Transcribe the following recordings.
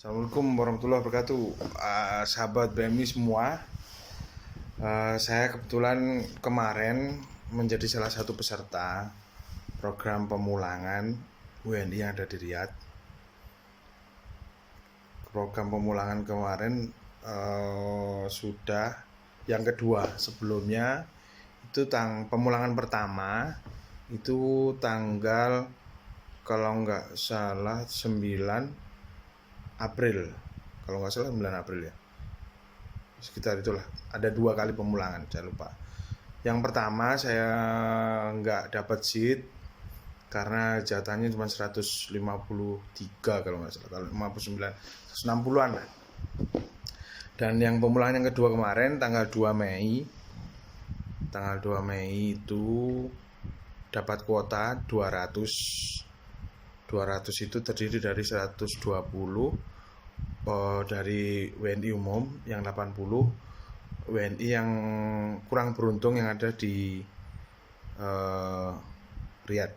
Assalamualaikum warahmatullahi wabarakatuh. Sahabat BMI semua, saya kebetulan kemarin menjadi salah satu peserta program pemulangan WNI yang ada di Riyadh. Program pemulangan kemarin sudah yang kedua. Sebelumnya itu pemulangan pertama itu tanggal kalau nggak salah 9 April, kalau nggak salah 9 April ya, sekitar itulah. Ada 2 kali pemulangan, saya lupa. Yang pertama saya nggak dapat seat karena jatahnya cuma 153 kalau nggak salah, kalau 59 160-an lah. Dan yang pemulangan yang kedua kemarin tanggal 2 Mei itu dapat kuota 200 itu terdiri dari 120 dari WNI umum, yang 80 WNI yang kurang beruntung yang ada di Riyadh.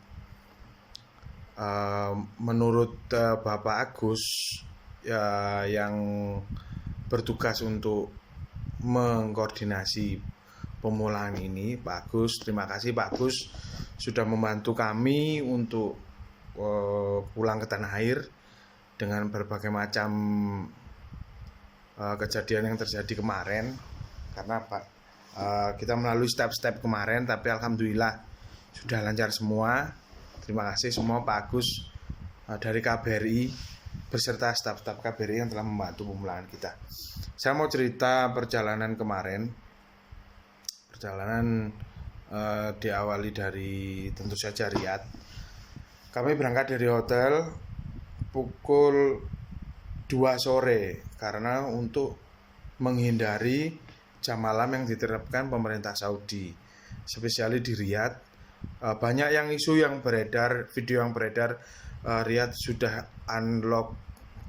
Menurut Bapak Agus yang bertugas untuk mengkoordinasi pemulangan ini, Pak Agus, terima kasih Pak Agus sudah membantu kami untuk pulang ke tanah air dengan berbagai macam kejadian yang terjadi kemarin. Karena kita melalui step-step kemarin, tapi alhamdulillah sudah lancar semua. Terima kasih semua Pak Agus dari KBRI beserta staf-staf KBRI yang telah membantu pemulangan kita. Saya mau cerita perjalanan kemarin. Perjalanan diawali dari tentu saja Riyadh. Kami berangkat dari hotel pukul 2 sore karena untuk menghindari jam malam yang diterapkan pemerintah Saudi, spesiali di Riyadh. Banyak yang isu yang beredar, video yang beredar, Riyadh sudah unlock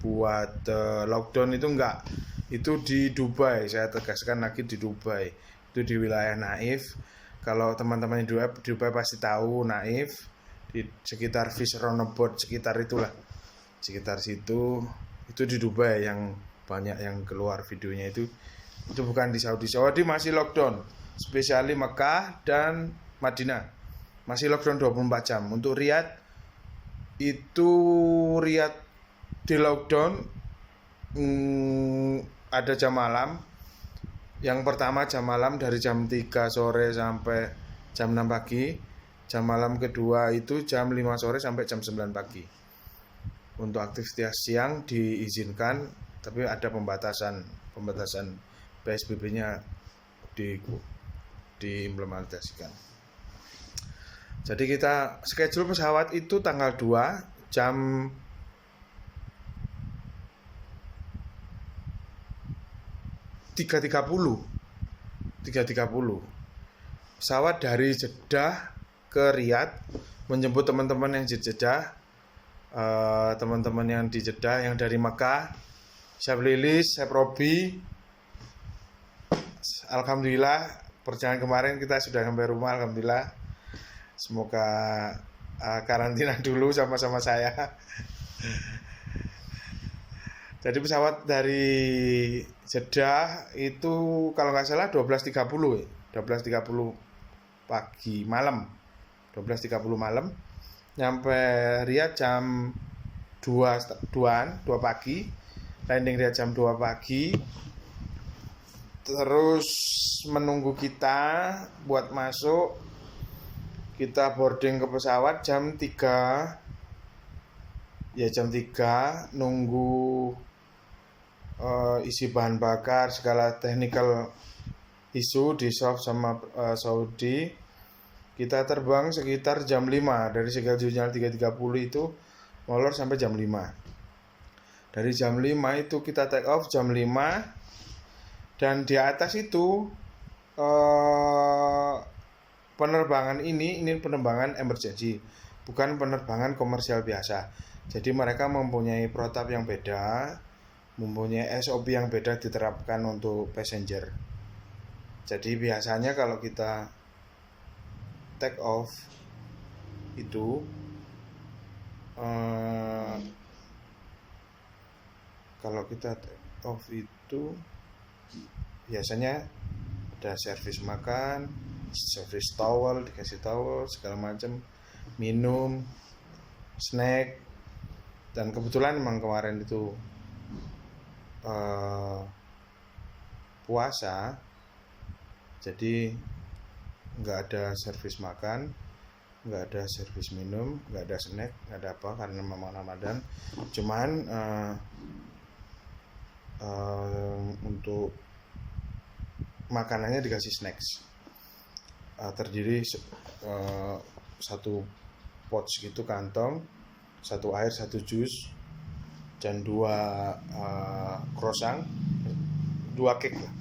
buat lockdown. Itu enggak, itu di Dubai. Saya tegaskan lagi, di Dubai, itu di wilayah Naif. Kalau teman-teman di Dubai pasti tahu Naif, di sekitar Fish Roundabout, sekitar itulah, sekitar situ. Itu di Dubai yang banyak yang keluar videonya. Itu bukan di Saudi. Saudi masih lockdown, spesiali Mekah dan Madinah masih lockdown 24 jam. Untuk Riyadh itu, Riyadh di lockdown ada jam malam. Yang pertama jam malam dari jam 3 sore sampai jam 6 pagi. Jam malam kedua itu jam 5 sore sampai jam 9 pagi. Untuk aktivitas siang diizinkan, tapi ada pembatasan PSBB-nya diimplementasikan. Jadi kita schedule pesawat itu tanggal 2 jam 3.30. Pesawat dari Jeddah ke Riyadh menjemput teman-teman yang di Jeddah. Teman-teman yang di Jeddah, yang dari Mekah, Chef Lilis, Chef Robi. Alhamdulillah perjalanan kemarin kita sudah sampai rumah, alhamdulillah. Semoga karantina dulu sama-sama saya. Jadi pesawat dari Jeddah itu kalau nggak salah 12.30 pagi malam. 12.30 malam. Nyampe Riyadh jam 2 pagi. Landing Riyadh jam 2 pagi. Terus menunggu kita buat masuk. Kita boarding ke pesawat jam 3. Ya jam 3 nunggu isi bahan bakar, segala technical isu di solve sama Saudi. Kita terbang sekitar jam 5. Dari schedule 3.30 itu molor sampai jam 5. Dari jam 5 itu kita take off jam 5. Dan di atas itu penerbangan ini penerbangan emergency, bukan penerbangan komersial biasa. Jadi mereka mempunyai protap yang beda, mempunyai SOP yang beda diterapkan untuk passenger. Jadi biasanya kalau kita take off itu kalau kita take off itu biasanya ada servis makan, servis towel, dikasih towel segala macam, minum, snack. Dan kebetulan emang kemarin itu puasa, jadi nggak ada servis makan, nggak ada servis minum, nggak ada snack, nggak ada apa karena memang Ramadan. Cuman untuk makanannya dikasih snacks, terdiri satu pouch gitu, kantong, satu air, satu jus, dan 2 croissant, 2 cake lah.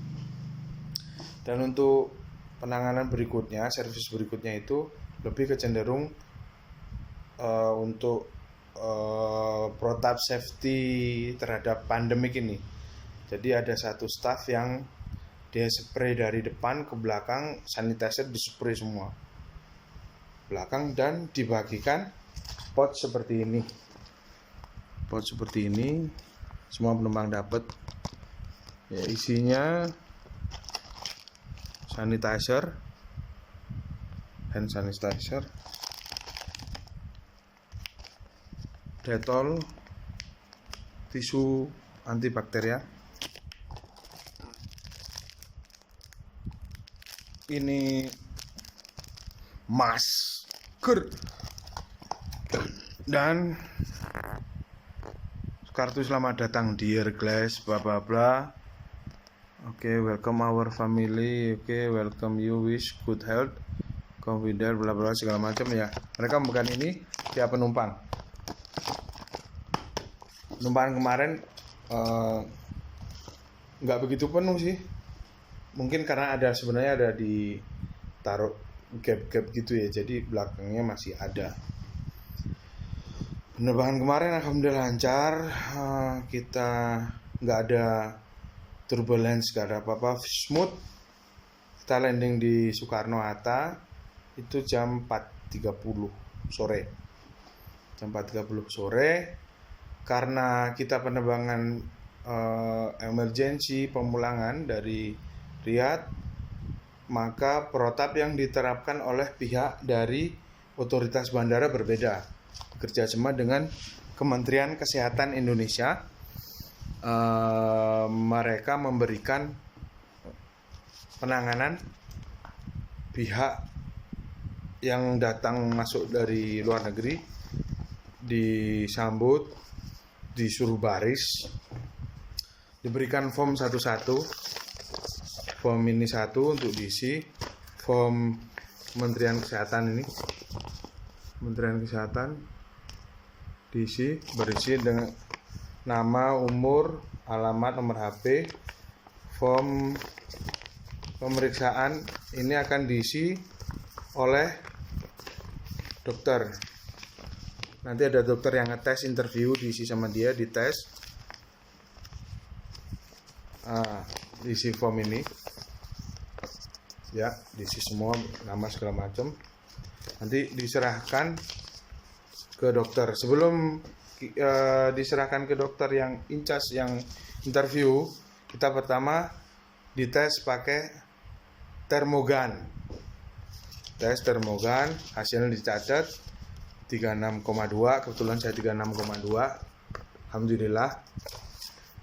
Dan untuk penanganan berikutnya, servis berikutnya itu lebih kecenderung untuk protap safety terhadap pandemik ini. Jadi ada satu staff yang dia spray dari depan ke belakang, sanitizer di-spray semua belakang, dan dibagikan pot seperti ini. Pot seperti ini semua penumpang dapat. Ya, isinya sanitizer, hand sanitizer, Dettol, tisu antibakteria. Ini masker dan kartu selamat datang, dear glass, bla bla bla. Oke, welcome our family. Oke, welcome you, wish good health, confident, bla bla segala macam ya. Mereka memberikan ini tiap penumpang. Penumpang kemarin nggak begitu penuh sih. Mungkin karena sebenarnya ada ditaruh gap-gap gitu ya, jadi belakangnya masih ada. Penerbangan kemarin alhamdulillah lancar, kita nggak ada turbulence, nggak ada apa-apa, smooth. Kita landing di Soekarno-Hatta itu jam 4.30 sore. Jam 4.30 sore, karena kita penerbangan emergency pemulangan dari Riyadh, maka protap yang diterapkan oleh pihak dari otoritas bandara berbeda, bekerja sama dengan Kementerian Kesehatan Indonesia. Mereka memberikan penanganan pihak yang datang masuk dari luar negeri, disambut, disuruh baris, diberikan form satu-satu. Form ini satu untuk diisi, form Kementerian Kesehatan ini, Kementerian Kesehatan diisi, berisi dengan nama, umur, alamat, nomor HP. Form pemeriksaan ini akan diisi oleh dokter. Nanti ada dokter yang ngetes, interview, diisi sama dia, dites. Diisi form ini. Ya, diisi semua, nama segala macam. Nanti diserahkan ke dokter. Sebelum diserahkan ke dokter yang incas, yang interview, kita pertama dites pakai termogan. Tes termogan, hasilnya dicatat 36,2. Kebetulan saya 36,2. Alhamdulillah.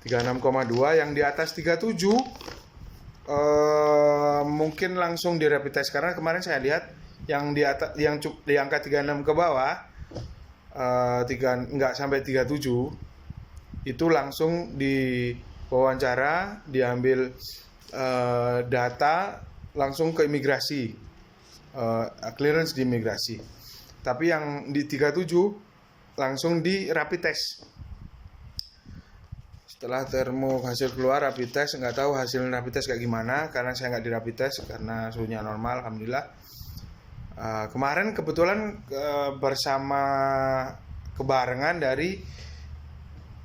36,2. Yang di atas 37 mungkin langsung di rapid test, karena kemarin saya lihat yang di atas, yang di angka 36 ke bawah, nggak sampai 37, itu langsung di wawancara, diambil data, langsung ke imigrasi, clearance di imigrasi. Tapi yang di 37 langsung di rapid test. Setelah termo hasil keluar rapid test, nggak tahu hasil rapid test kayak gimana, karena saya nggak di rapid test karena suhunya normal, alhamdulillah. Kemarin kebetulan bersama kebarengan dari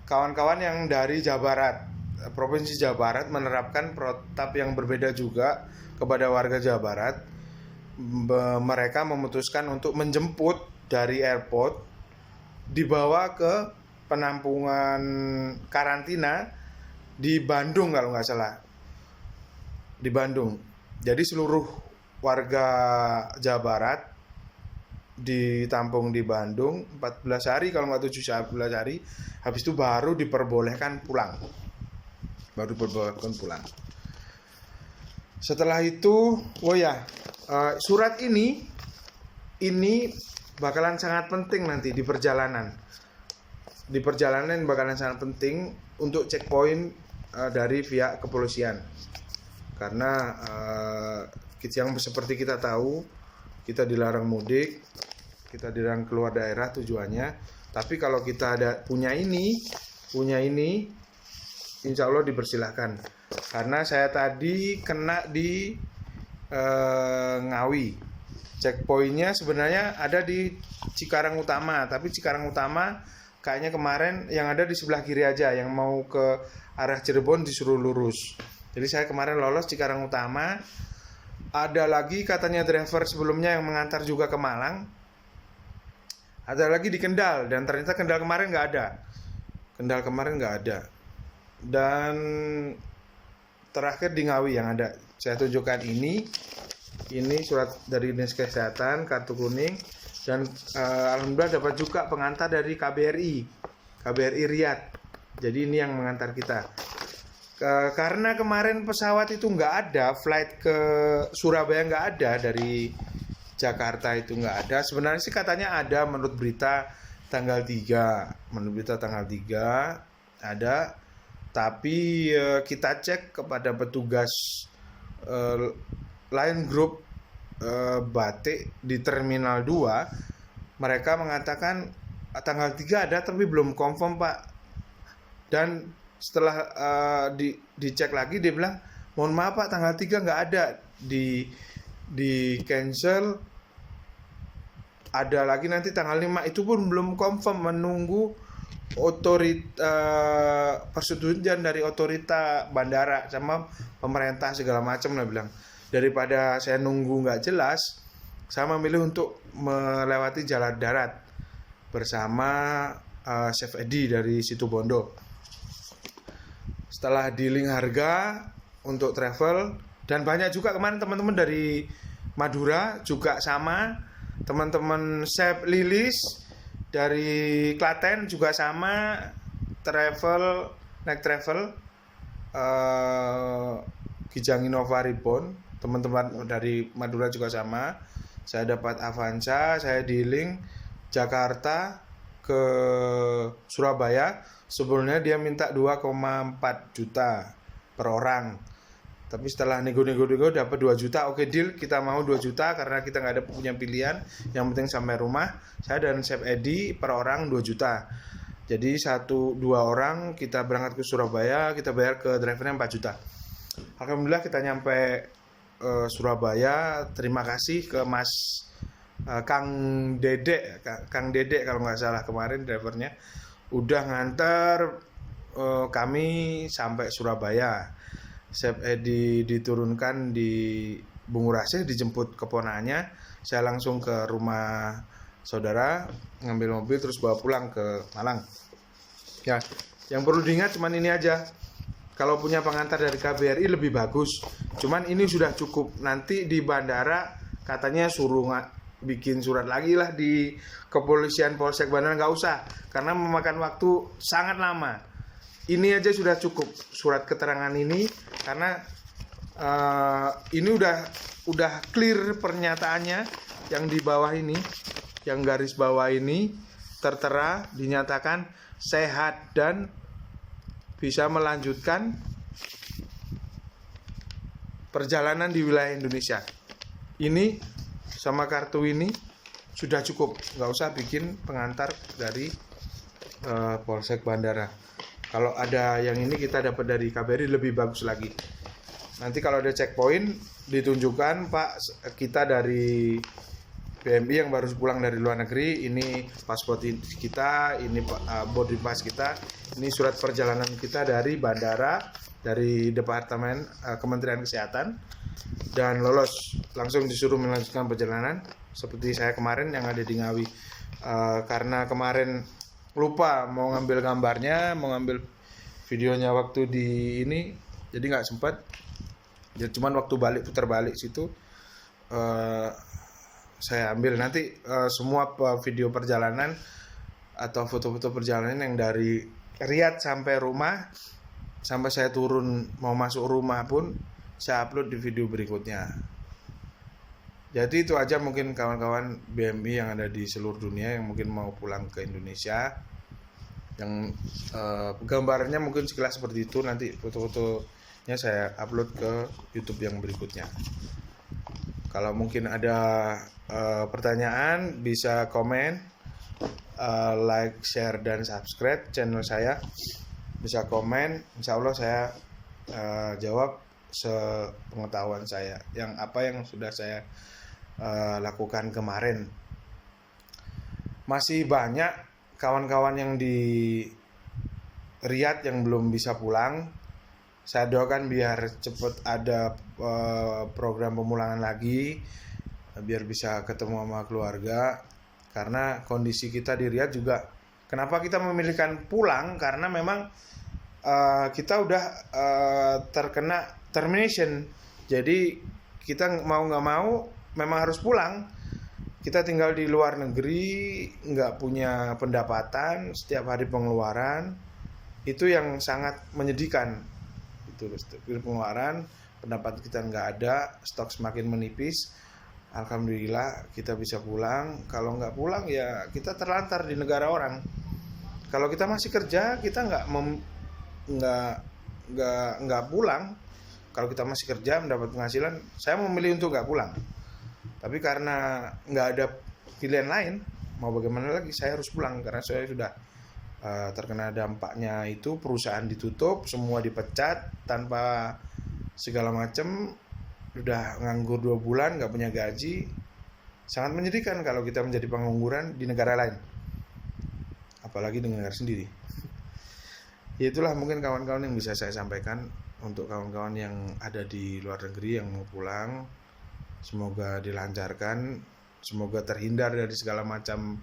kawan-kawan yang dari Jawa Barat, Provinsi Jawa Barat menerapkan protap yang berbeda juga kepada warga Jawa Barat. Mereka memutuskan untuk menjemput dari airport, dibawa ke penampungan karantina di Bandung kalau nggak salah, di Bandung. Jadi seluruh warga Jawa Barat ditampung di Bandung 14 hari kalau nggak 17 hari, habis itu baru diperbolehkan pulang. Setelah itu, surat ini bakalan sangat penting nanti di perjalanan. Di perjalanan bakalan sangat penting untuk checkpoint dari pihak kepolisian. Karena yang seperti kita tahu, kita dilarang mudik, kita dilarang keluar daerah tujuannya. Tapi kalau kita punya ini, insya Allah dipersilahkan. Karena saya tadi kena di Ngawi. Checkpointnya sebenarnya ada di Cikarang Utama, tapi Cikarang Utama kayaknya kemarin yang ada di sebelah kiri aja, yang mau ke arah Cirebon disuruh lurus. Jadi saya kemarin lolos Cikarang Utama. Ada lagi katanya driver sebelumnya yang mengantar juga ke Malang. Ada lagi di Kendal, dan ternyata Kendal kemarin nggak ada. Dan terakhir di Ngawi yang ada. Saya tunjukkan ini surat dari Dinas Kesehatan, kartu kuning, dan alhamdulillah dapat juga pengantar dari KBRI Riyadh. Jadi ini yang mengantar kita. Karena kemarin pesawat itu nggak ada, flight ke Surabaya nggak ada, dari Jakarta itu nggak ada. Sebenarnya sih katanya ada menurut berita tanggal 3 ada, tapi kita cek kepada petugas Line Group Batik di Terminal 2, mereka mengatakan tanggal 3 ada tapi belum confirm Pak. Dan setelah dicek lagi, dia bilang mohon maaf Pak, tanggal 3 nggak ada, di cancel. Ada lagi nanti tanggal 5, itu pun belum confirm, menunggu persetujuan dari otorita bandara sama pemerintah segala macam. Lah bilang, daripada saya nunggu nggak jelas, saya memilih untuk melewati jalan darat bersama Chef Edi dari Situbondo. Setelah dealing harga untuk travel, dan banyak juga kemarin teman-teman dari Madura juga sama, teman-teman Chef Lilis dari Klaten juga sama, naik travel Kijang Innova Ribbon. Teman-teman dari Madura juga sama. Saya dapat Avanza, saya dealing Jakarta ke Surabaya. Sebelumnya dia minta 2,4 juta per orang, tapi setelah nego-nego dapat 2 juta. Oke, deal, kita mau 2 juta karena kita nggak ada punya pilihan, yang penting sampai rumah. Saya dan Chef Edi per orang 2 juta. Jadi 1-2 orang kita berangkat ke Surabaya, kita bayar ke drivernya 4 juta. Alhamdulillah kita nyampe Surabaya. Terima kasih ke Mas Kang Dedek kalau nggak salah kemarin drivernya udah nganter kami sampai Surabaya. Chef Edi diturunkan di Bungurasih, dijemput keponakannya. Saya langsung ke rumah saudara, ngambil mobil terus bawa pulang ke Malang. Ya, yang perlu diingat cuman ini aja. Kalau punya pengantar dari KBRI lebih bagus. Cuman ini sudah cukup. Nanti di bandara katanya suruh bikin surat lagi lah di kepolisian Polsek Bandara, nggak usah karena memakan waktu sangat lama. Ini aja sudah cukup surat keterangan ini, karena ini udah clear pernyataannya. Yang di bawah ini, yang garis bawah ini tertera, dinyatakan sehat dan bisa melanjutkan perjalanan di wilayah Indonesia. Ini sama kartu ini sudah cukup, nggak usah bikin pengantar dari Polsek Bandara. Kalau ada yang ini kita dapat dari KBRI lebih bagus lagi. Nanti kalau ada checkpoint ditunjukkan Pak, kita dari PMI yang baru pulang dari luar negeri, ini paspor kita, ini boarding pass kita, ini surat perjalanan kita dari bandara, dari Departemen Kementerian Kesehatan, dan lolos, langsung disuruh melanjutkan perjalanan seperti saya kemarin yang ada di Ngawi. Karena kemarin lupa mau ngambil gambarnya, mau ngambil videonya waktu di ini, jadi nggak sempet. Ya cuman waktu balik, putar balik situ saya ambil. Nanti semua video perjalanan atau foto-foto perjalanan yang dari Riyadh sampai rumah, sampai saya turun mau masuk rumah pun saya upload di video berikutnya. Jadi itu aja mungkin kawan-kawan BMI yang ada di seluruh dunia yang mungkin mau pulang ke Indonesia, yang gambarnya mungkin sekilas seperti itu. Nanti foto-fotonya saya upload ke YouTube yang berikutnya. Kalau mungkin ada pertanyaan bisa komen, like, share, dan subscribe channel saya. Bisa komen, insya Allah saya jawab sepengetahuan saya, yang apa yang sudah saya lakukan kemarin. Masih banyak kawan-kawan yang di Riyadh yang belum bisa pulang. Saya doakan biar cepat ada program pemulangan lagi, biar bisa ketemu sama keluarga. Karena kondisi kita di Riyadh juga, kenapa kita memilihkan pulang, karena memang kita udah terkena termination. Jadi kita mau nggak mau memang harus pulang. Kita tinggal di luar negeri, nggak punya pendapatan, setiap hari pengeluaran, itu yang sangat menyedihkan. Itu pengeluaran, pendapat kita nggak ada, stok semakin menipis. Alhamdulillah kita bisa pulang. Kalau nggak pulang ya kita terlantar di negara orang. Kalau kita masih kerja, kita nggak pulang. Kalau kita masih kerja mendapat penghasilan, saya memilih untuk nggak pulang. Tapi karena nggak ada pilihan lain, mau bagaimana lagi, saya harus pulang karena saya sudah terkena dampaknya. Itu perusahaan ditutup, semua dipecat tanpa segala macam, udah nganggur 2 bulan, nggak punya gaji. Sangat menyedihkan kalau kita menjadi pengangguran di negara lain, apalagi di negara sendiri. Ya itulah mungkin kawan-kawan yang bisa saya sampaikan untuk kawan-kawan yang ada di luar negeri yang mau pulang. Semoga dilancarkan, semoga terhindar dari segala macam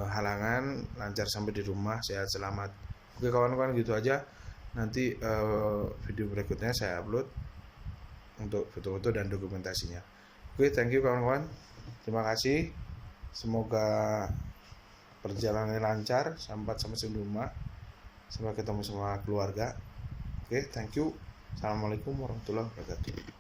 halangan, lancar sampai di rumah, sehat selamat. Oke kawan-kawan, gitu aja. Nanti video berikutnya saya upload untuk foto-foto dan dokumentasinya. Oke, thank you kawan-kawan. Terima kasih. Semoga perjalanannya lancar sampai di rumah, sampai ketemu sama keluarga. Oke, thank you. Assalamualaikum warahmatullahi wabarakatuh.